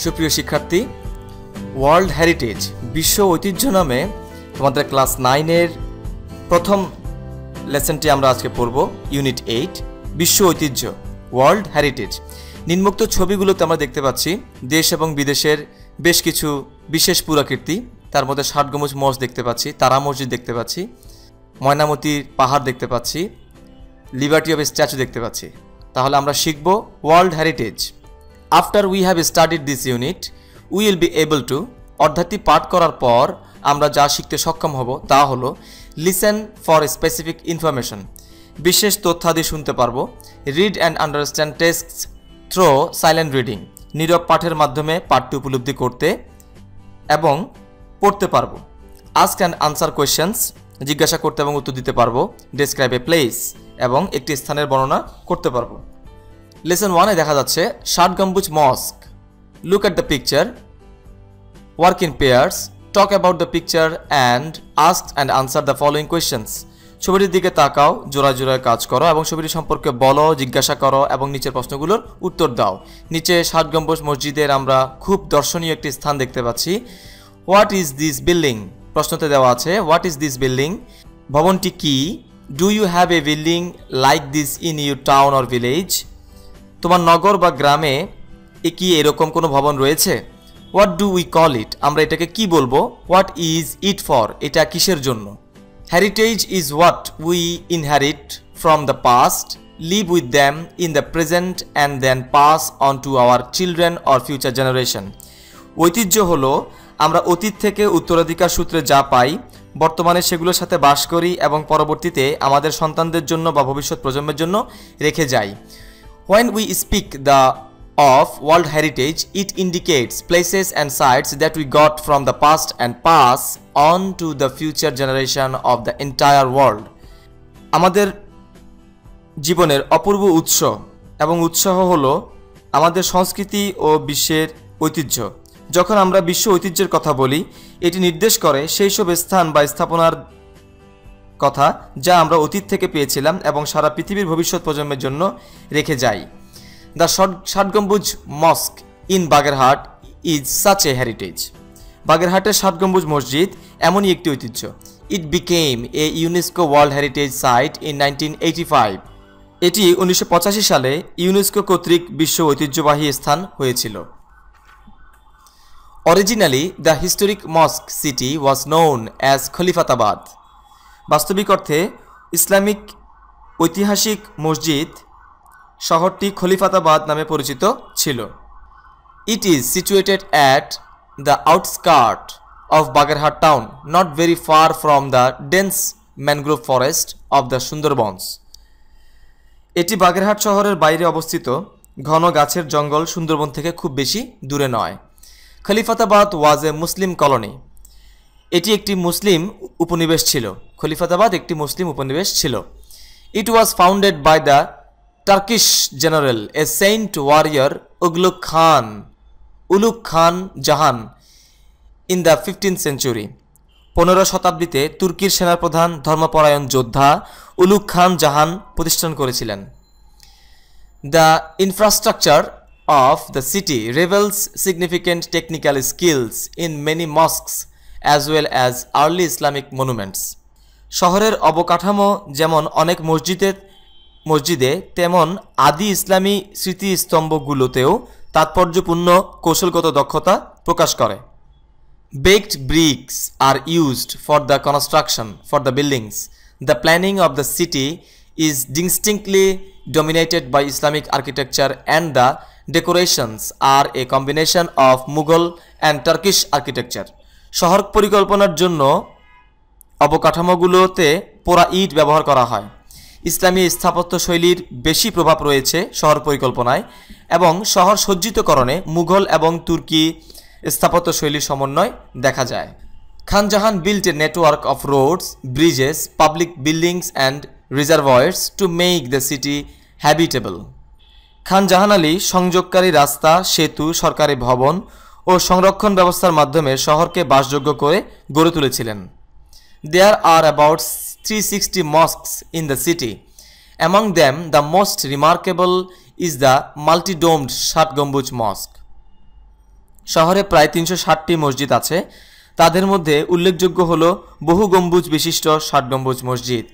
সুপ্রিয় শিক্ষার্থী, world heritage বিশ্ব ঐতিহ্য নামে তোমাদের ক্লাস 9-এর প্রথম লেসনটি আমরা আজকে পড়ব। ইউনিট 8 বিশ্ব ঐতিহ্য ওয়ার্ল্ড হেরিটেজ। নিম্নোক্ত ছবিগুলোতে আমরা দেখতে পাচ্ছি দেশ এবং বিদেশের বেশ কিছু বিশেষ পুরাকীর্তি। তার মধ্যে 60 গম্বুজ মসজিদ দেখতে পাচ্ছি, তারা মসজিদ দেখতে পাচ্ছি, ময়নামতির পাহাড় দেখতে পাচ্ছি, লিবার্টি অফ স্ট্যাচু দেখতে পাচ্ছি। তাহলে আমরা শিখব world heritage. After we have studied this unit we will be able to, অধ্যায়টি পাঠ করার পর আমরা যা শিখতে সক্ষম হব তা হলো লিসেন ফর স্পেসিফিক ইনফরমেশন, বিশেষ তথ্যাদি শুনতে পারবো। Read and understand texts through silent reading, নীরব পাঠের মাধ্যমে পাঠটি উপলব্ধি করতে এবং পড়তে পারবো। আস্ক অ্যান্ড আনসার কোয়েশ্চেন্স, জিজ্ঞাসা করতে এবং উত্তর দিতে পারবো। ডেসক্রাইব এ প্লেস, এবং একটি স্থানের বর্ণনা করতে পারবো। লেসন 1-এ দেখা যাচ্ছে 60 গম্বুজ mosque. Look at the picture, work in pairs, talk about the picture and ask and answer the following questions. ছবিটির দিকে তাকাও, জোড়ায় জোড়ায় কাজ করো এবং ছবিটি সম্পর্কে বলো, জিজ্ঞাসা করো এবং নিচের প্রশ্নগুলোর উত্তর দাও। নিচে 60 গম্বুজ মসজিদের আমরা খুব দর্শনীয় একটি স্থান দেখতে পাচ্ছি। What is this building? প্রশ্নতে দেওয়া আছে হোয়াট ইজ দিস বিল্ডিং, ভবনটি কি? Do you have a building like this in your town or village? তোমার নগর বা গ্রামে কি এরকম কোনো ভবন রয়েছে? What do we call it, আমরা এটাকে কি বলবো? হোয়াট ইজ ইট ফর, এটা কিসের জন্য? Heritage is what we inherit from the past, live with them in the present and then pass on to our children or future generation. ঐতিহ্য হলো আমরা অতীত থেকে উত্তরাধিকার সূত্রে যা পাই, বর্তমানে সেগুলোর সাথে বাস করি এবং পরবর্তীতে আমাদের সন্তানদের জন্য বা ভবিষ্যৎ প্রজন্মের জন্য রেখে যাই। When we speak of World Heritage, it indicates places and sites that we got from the past and pass on to the future generation of the entire world. আমাদের জীবনের অপূর্ব উৎস এবং উৎসাহ হলো আমাদের সংস্কৃতি ও বিশ্বের ঐতিহ্য। যখন আমরা বিশ্ব ঐতিহ্যের কথা বলি, এটি নির্দেশ করে সেই সব স্থান বা স্থাপনার কথা যা আমরা অতীত থেকে পেয়েছিলাম এবং সারা পৃথিবীর ভবিষ্যৎ প্রজন্মের জন্য রেখে যাই। দ্য 60 গম্বুজ mosque in Bagerhat is such a heritage. বাগেরহাটের 60 গম্বুজ মসজিদ এমনই একটি ঐতিহ্য। It became a UNESCO world heritage site in 1985। এটি 1985 সালে ইউনেস্কো কর্তৃক বিশ্ব ঐতিহ্যবাহী স্থান হয়েছিল। Originally the historic mosque city was known as Khalifatabad. বাস্তবিক অর্থে ইসলামিক ঐতিহাসিক মসজিদ শহরটি খলিফাতাবাদ নামে পরিচিত ছিল। It is situated at the outskirt of Bagerhat town, not very far from the dense mangrove forest of the Sundarbans. এটি বাগেরহাট শহরের বাইরে অবস্থিত, ঘন গাছের জঙ্গল সুন্দরবন থেকে খুব বেশি দূরে নয়। খলিফাতাবাদ ওয়াজ এ মুসলিম কলোনি। এটি একটি মুসলিম উপনিবেশ ছিল। খলিফাতাবাদ একটি মুসলিম উপনিবেশ ছিল। It was founded by the Turkish general a saint warrior Ulugh Khan Jahan in the 15th century। 15 শতাব্দীতে তুর্কির সেনাপ্রধান ধর্মপরায়ণ যোদ্ধা উলুগ খান জাহান প্রতিষ্ঠান করেছিলেন। The infrastructure of the city reveals significant technical skills in many mosques as well as early Islamic monuments. শহরের অবকাঠামো যেমন অনেক মসজিদে তেমন আদি ইসলামী স্মৃতিস্তম্ভগুলোতেও তাৎপর্যপূর্ণ কৌশলগত দক্ষতা প্রকাশ করে। Baked bricks are used for the construction for the buildings. The planning of the city is distinctly dominated by Islamic architecture and the decorations are a combination of Mughal and Turkish architecture. শহর পরিকল্পনার জন্য অবকাঠামোগুলোতে পোড়া ইট ব্যবহার করা হয়। ইসলামী স্থাপত্য শৈলীর বেশি প্রভাব রয়েছে শহর পরিকল্পনায় এবং শহর সজ্জিতকরণে মুঘল এবং তুর্কি স্থাপত্য শৈলীর সমন্বয় দেখা যায়। খান জাহান built a network of roads, bridges, public buildings and reservoirs to make the city habitable. খান জাহান আলী সংযোগকারী রাস্তা, সেতু, সরকারি ভবন ও সংরক্ষণ ব্যবস্থার মাধ্যমে শহরকে বাসযোগ্য করে গড়ে তুলেছিলেন। There are about 360 mosques in the city. Among them, the most remarkable is the multi-domed 60 গম্বুজ mosque. শহরে প্রায় 360টি মসজিদ আছে। তাদের মধ্যে উল্লেখযোগ্য হলো বহু গম্বুজ বিশিষ্ট 60 গম্বুজ মসজিদ।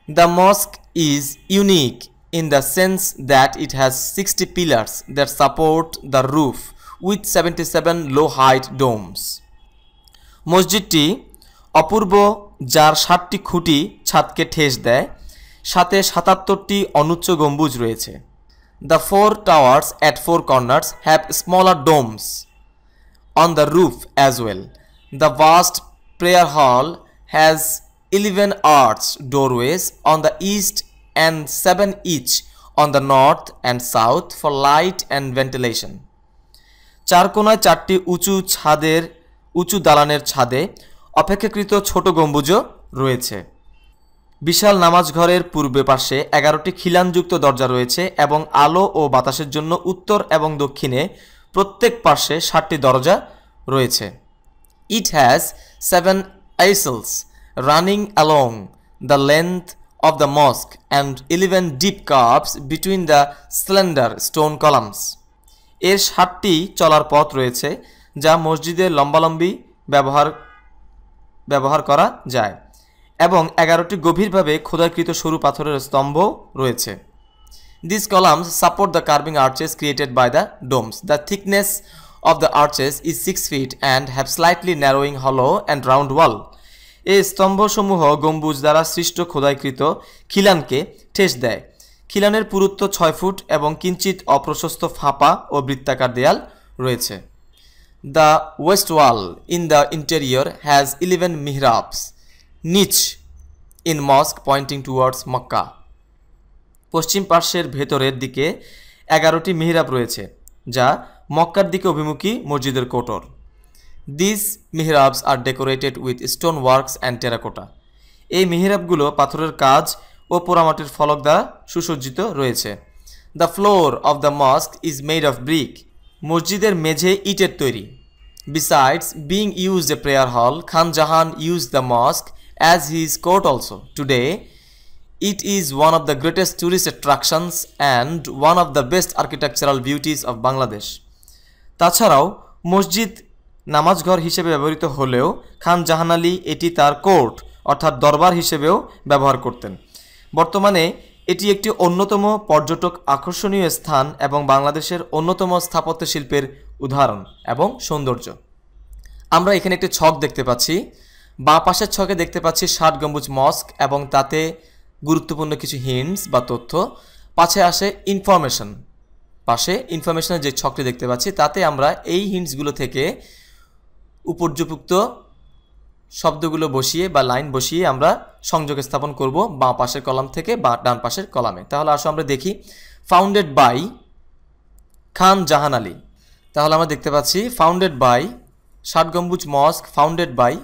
The mosque is unique in the sense that it has 60 pillars that support the roof with 77 low-height domes. মসজিদটি অপূর্ব, যার 60টি খুঁটি ছাদকে ঠেস দেয়, সাথে 77টি অনুচ্চ গম্বুজ রয়েছে। The 4 towers at 4 corners have smaller domes on the roof as well. The vast prayer hall has 11 arched doorways on the east and 7 each on the north and south for light and ventilation. চার কোণায় 4টি উঁচু দালানের ছাদে অপেক্ষাকৃত ছোট গম্বুজও রয়েছে। বিশাল নামাজ ঘরের পূর্বে পাশে 11টি খিলানযুক্ত দরজা রয়েছে এবং আলো ও বাতাসের জন্য উত্তর এবং দক্ষিণে প্রত্যেক পাশে 7টি দরজা রয়েছে। It has 7 aisles running along the length of the mosque and 11 deep carves between the slender stone columns. এর 7টি চলার পথ রয়েছে যা মসজিদের লম্বালম্বি ব্যবহার করা যায় এবং 11টি গভীরভাবে খোদাইকৃত সরু পাথরের স্তম্ভ রয়েছে। These columns support the carving arches created by the domes. The thickness of the arches is 6 feet and have slightly narrowing hollow and round wall. এই স্তম্ভসমূহ গম্বুজ দ্বারা সৃষ্ট খোদাইকৃত খিলানকে ঠেস দেয়। খিলানের পুরুত্ব 6 ফুট এবং কিঞ্চিত অপ্রশস্ত ফাঁপা ও বৃত্তাকার দেয়াল রয়েছে। The west wall in the interior has 11 mihrabs, niche in mosque pointing towards Makkah. পশ্চিম পার্শ্বের ভেতরের দিকে 11টি মিহরাব রয়েছে যা মক্কার দিকে অভিমুখী মসজিদের কোটর। These mihrabs are decorated with stone works and terracotta. এই মিহরাবগুলো পাথরের কাজ ও পোড়ামাটির ফলক দ্বারা সুসজ্জিত রয়েছে। The floor of the mosque is made of brick. মসজিদের মেঝে ইটের তৈরি। Besides being used a prayer hall, Khan Jahan used the mosque as his court also. Today, it is one of the greatest tourist attractions and one of the best architectural beauties of Bangladesh. তাছাড়াও মসজিদ নামাজঘর হিসেবে ব্যবহৃত হলেও খান জাহান আলী এটি তার court অর্থাৎ দরবার হিসেবেও ব্যবহার করতেন। বর্তমানে এটি একটি অন্যতম পর্যটক আকর্ষণীয় স্থান এবং বাংলাদেশের অন্যতম স্থাপত্য শিল্পের উদাহরণ এবং সৌন্দর্য। আমরা এখানে একটি ছক দেখতে পাচ্ছি। বাঁ পাশের ছকে দেখতে পাচ্ছি 60 গম্বুজ মস্ক এবং তাতে গুরুত্বপূর্ণ কিছু হিন্টস বা তথ্য। পাশে আসে ইনফরমেশনের যে ছকটি দেখতে পাচ্ছি তাতে আমরা এই হিন্টসগুলো থেকে উপর্যুক্ত শব্দগুলো বসিয়ে বা লাইন বসিয়ে আমরা সংযোগ স্থাপন করব বাঁ পাশের কলাম থেকে বা ডান পাশের কলামে। তাহলে আসো আমরা দেখি ফাউন্ডেড বাই খান জাহান আলী। তাহলে আমরা দেখতে পাচ্ছি ফাউন্ডেড বাই 60 গম্বুজ মস্ক ফাউন্ডেড বাই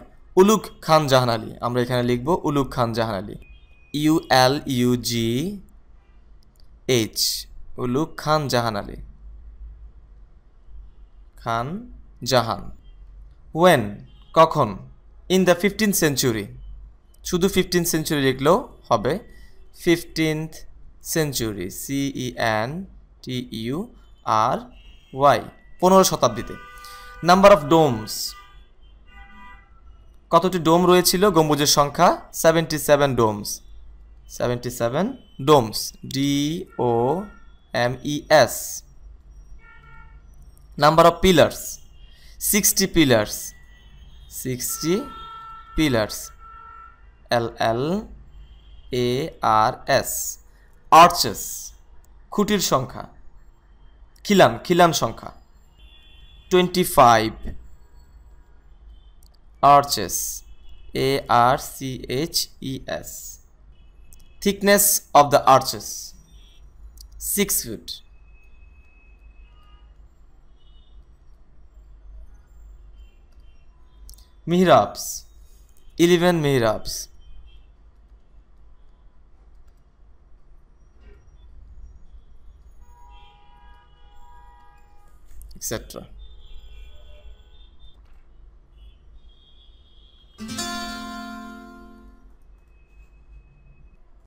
উলুগ খান জাহান আলী। আমরা এখানে লিখব Ulugh Khan Jahan Ali, ULUGH, Ulugh Khan Jahan Ali, Khan Jahan. When, কখন? In the 15th century, শুধু 15th century লিখলেও হবে। 15th century, CENTURY, 15 শতাব্দীতে। নাম্বার অফ ডোমস, কতটি ডোম রয়েছিল? গম্বুজের সংখ্যা 77 domes, 77 domes, DOMES। Number of pillars, 60 pillars, 60 pillars, LLARS। Arches, খুঁটির সংখ্যা, খিলান সংখ্যা 25 arches, ARCHES। thickness of the arches 6 feet। mihrabs, 11 mihrabs, etc.